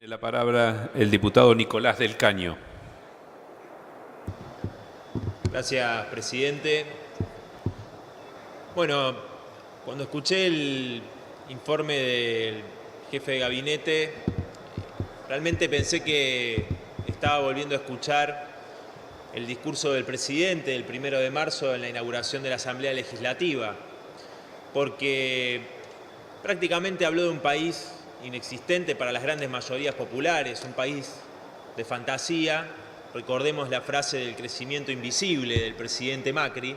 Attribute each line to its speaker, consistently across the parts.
Speaker 1: La palabra el diputado Nicolás del Caño.
Speaker 2: Gracias, presidente. Bueno, cuando escuché el informe del jefe de gabinete, realmente pensé que estaba volviendo a escuchar el discurso del presidente el 1 de marzo en la inauguración de la Asamblea Legislativa, porque prácticamente habló de un país inexistente para las grandes mayorías populares, un país de fantasía. Recordemos la frase del crecimiento invisible del presidente Macri.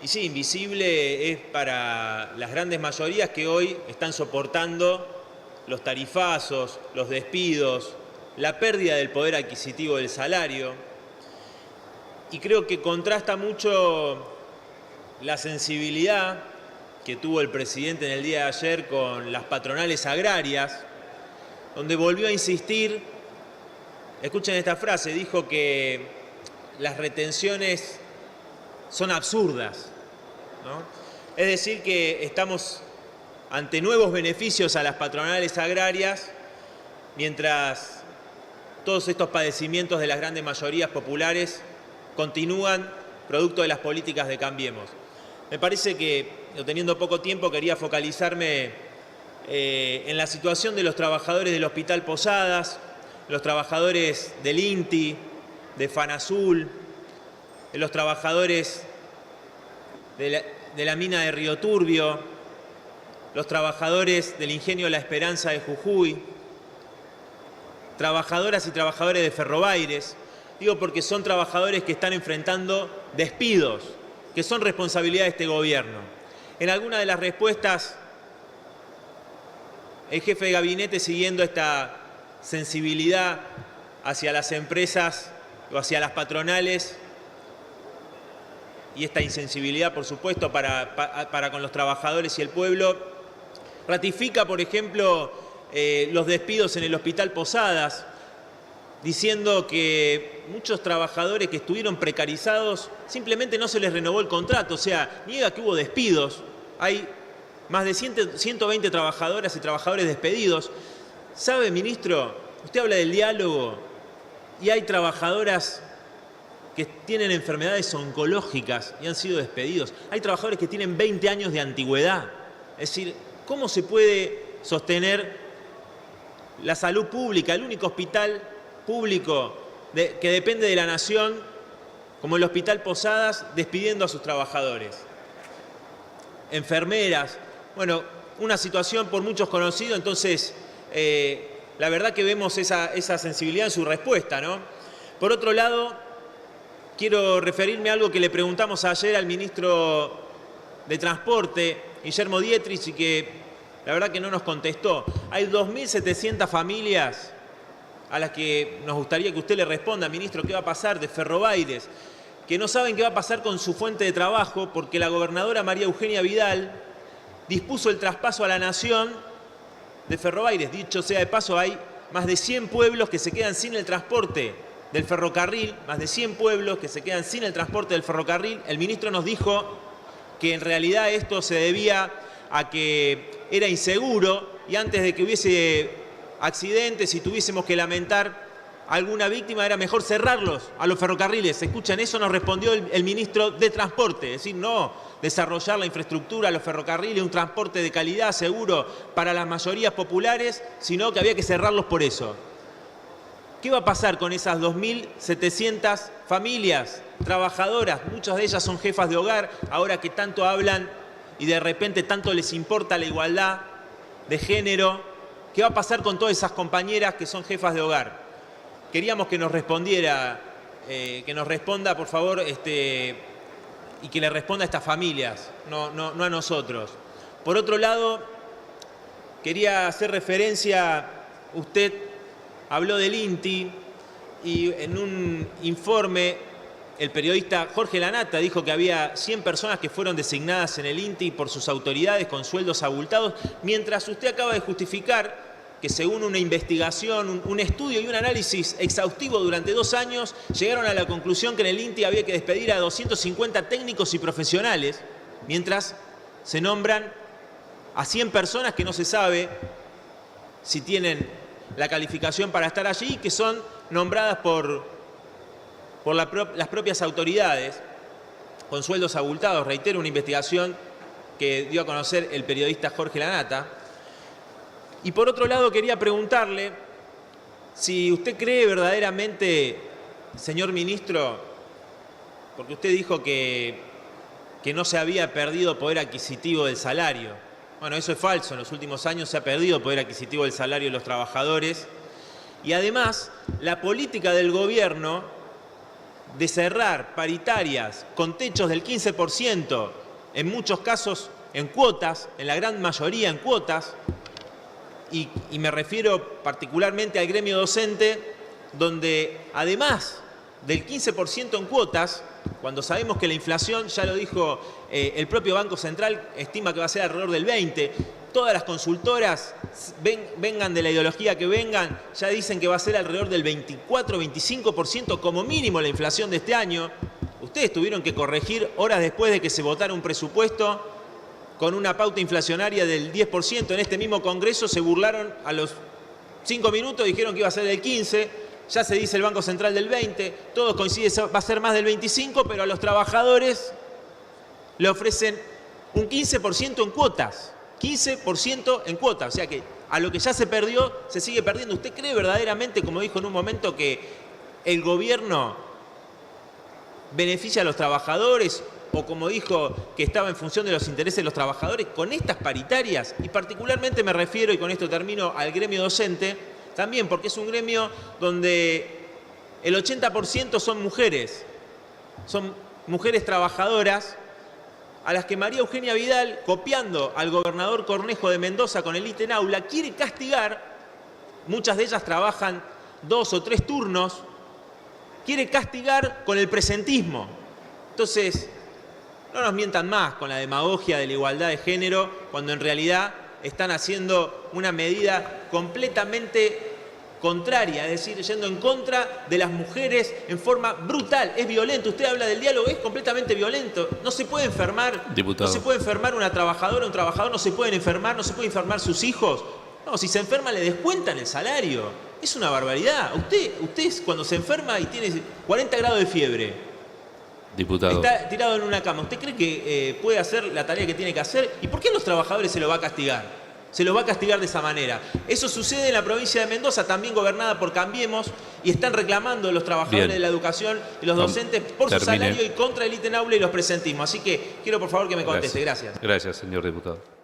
Speaker 2: Y sí, invisible es para las grandes mayorías que hoy están soportando los tarifazos, los despidos, la pérdida del poder adquisitivo del salario. Y creo que contrasta mucho la sensibilidad que tuvo el presidente en el día de ayer con las patronales agrarias, donde volvió a insistir. Escuchen esta frase, dijo que las retenciones son absurdas, ¿no? Es decir, que estamos ante nuevos beneficios a las patronales agrarias, mientras todos estos padecimientos de las grandes mayorías populares continúan producto de las políticas de Cambiemos. Me parece que, teniendo poco tiempo, quería focalizarme en la situación de los trabajadores del Hospital Posadas, los trabajadores del INTI, de FANASUL, de los trabajadores de la mina de Río Turbio, los trabajadores del Ingenio La Esperanza de Jujuy, trabajadoras y trabajadores de Ferrobaires. Digo porque son trabajadores que están enfrentando despidos, que son responsabilidad de este gobierno. En alguna de las respuestas, el jefe de gabinete, siguiendo esta sensibilidad hacia las empresas o hacia las patronales, y esta insensibilidad, por supuesto, para con los trabajadores y el pueblo, ratifica, por ejemplo, los despidos en el Hospital Posadas, diciendo que muchos trabajadores que estuvieron precarizados simplemente no se les renovó el contrato, o sea, niega que hubo despidos. Hay más de 120 trabajadoras y trabajadores despedidos. ¿Sabe, ministro? Usted habla del diálogo y hay trabajadoras que tienen enfermedades oncológicas y han sido despedidos. Hay trabajadores que tienen 20 años de antigüedad. Es decir, ¿cómo se puede sostener la salud pública, el único hospital público que depende de la nación, como el Hospital Posadas, despidiendo a sus trabajadores? Enfermeras, bueno, una situación por muchos conocida. Entonces, la verdad que vemos esa sensibilidad en su respuesta, ¿no? Por otro lado, quiero referirme a algo que le preguntamos ayer al ministro de Transporte, Guillermo Dietrich, y que la verdad que no nos contestó. Hay 2.700 familias a las que nos gustaría que usted le responda, ministro, qué va a pasar de Ferrobaires, que no saben qué va a pasar con su fuente de trabajo porque la gobernadora María Eugenia Vidal dispuso el traspaso a la nación de Ferrobaires. Dicho sea de paso, hay más de 100 pueblos que se quedan sin el transporte del ferrocarril, más de 100 pueblos que se quedan sin el transporte del ferrocarril. El ministro nos dijo que en realidad esto se debía a que era inseguro y antes de que hubiese accidentes y tuviésemos que lamentar alguna víctima, era mejor cerrarlos a los ferrocarriles. ¿Escuchan? Eso nos respondió el ministro de Transporte, es decir, no desarrollar la infraestructura, los ferrocarriles, un transporte de calidad, seguro para las mayorías populares, sino que había que cerrarlos por eso. ¿Qué va a pasar con esas 2.700 familias trabajadoras? Muchas de ellas son jefas de hogar, ahora que tanto hablan y de repente tanto les importa la igualdad de género. ¿Qué va a pasar con todas esas compañeras que son jefas de hogar? Queríamos que nos respondiera, que nos responda, por favor, y que le responda a estas familias, no a nosotros. Por otro lado, quería hacer referencia, usted habló del INTI y en un informe el periodista Jorge Lanata dijo que había 100 personas que fueron designadas en el INTI por sus autoridades con sueldos abultados, mientras usted acaba de justificar que según una investigación, un estudio y un análisis exhaustivo durante 2 años, llegaron a la conclusión que en el INTI había que despedir a 250 técnicos y profesionales, mientras se nombran a 100 personas que no se sabe si tienen la calificación para estar allí, que son nombradas por las propias autoridades, con sueldos abultados. Reitero, una investigación que dio a conocer el periodista Jorge Lanata. Y por otro lado, quería preguntarle si usted cree verdaderamente, señor ministro, porque usted dijo que no se había perdido poder adquisitivo del salario. Bueno, eso es falso. En los últimos años se ha perdido poder adquisitivo del salario de los trabajadores. Y además, la política del gobierno de cerrar paritarias con techos del 15%, en muchos casos en cuotas, en la gran mayoría en cuotas, y me refiero particularmente al gremio docente, donde además del 15% en cuotas, cuando sabemos que la inflación, ya lo dijo el propio Banco Central, estima que va a ser alrededor del 20%, todas las consultoras, vengan de la ideología que vengan, ya dicen que va a ser alrededor del 24-25% como mínimo la inflación de este año. Ustedes tuvieron que corregir horas después de que se votara un presupuesto con una pauta inflacionaria del 10%. En este mismo Congreso se burlaron a los 5 minutos, dijeron que iba a ser del 15%, ya se dice el Banco Central del 20%, todos coinciden, va a ser más del 25%, pero a los trabajadores le ofrecen un 15% en cuotas. 15% en cuotas, o sea que a lo que ya se perdió, se sigue perdiendo. ¿Usted cree verdaderamente, como dijo en un momento, que el gobierno beneficia a los trabajadores, o como dijo, que estaba en función de los intereses de los trabajadores, con estas paritarias? Y particularmente me refiero, y con esto termino, al gremio docente, también porque es un gremio donde el 80% son mujeres trabajadoras, a las que María Eugenia Vidal, copiando al gobernador Cornejo de Mendoza con el ítem aula, quiere castigar. Muchas de ellas trabajan 2 o 3 turnos, quiere castigar con el presentismo. Entonces, no nos mientan más con la demagogia de la igualdad de género, cuando en realidad están haciendo una medida completamente contraria, es decir, yendo en contra de las mujeres en forma brutal. Es violento. Usted habla del diálogo, es completamente violento. No se puede enfermar,
Speaker 1: Diputado.
Speaker 2: No se puede enfermar una trabajadora, un trabajador, no se pueden enfermar, no se puede enfermar sus hijos. No, si se enferma le descuentan el salario. Es una barbaridad. Usted cuando se enferma y tiene 40 grados de fiebre,
Speaker 1: Diputado.
Speaker 2: está tirado en una cama, ¿usted cree que puede hacer la tarea que tiene que hacer? ¿Y por qué a los trabajadores se lo va a castigar? Se los va a castigar de esa manera. Eso sucede en la provincia de Mendoza, también gobernada por Cambiemos, y están reclamando los trabajadores de la educación y los docentes por su salario y contra el ítem aula y los presentismos. Así que quiero por favor que me conteste. Gracias.
Speaker 1: Gracias, señor diputado.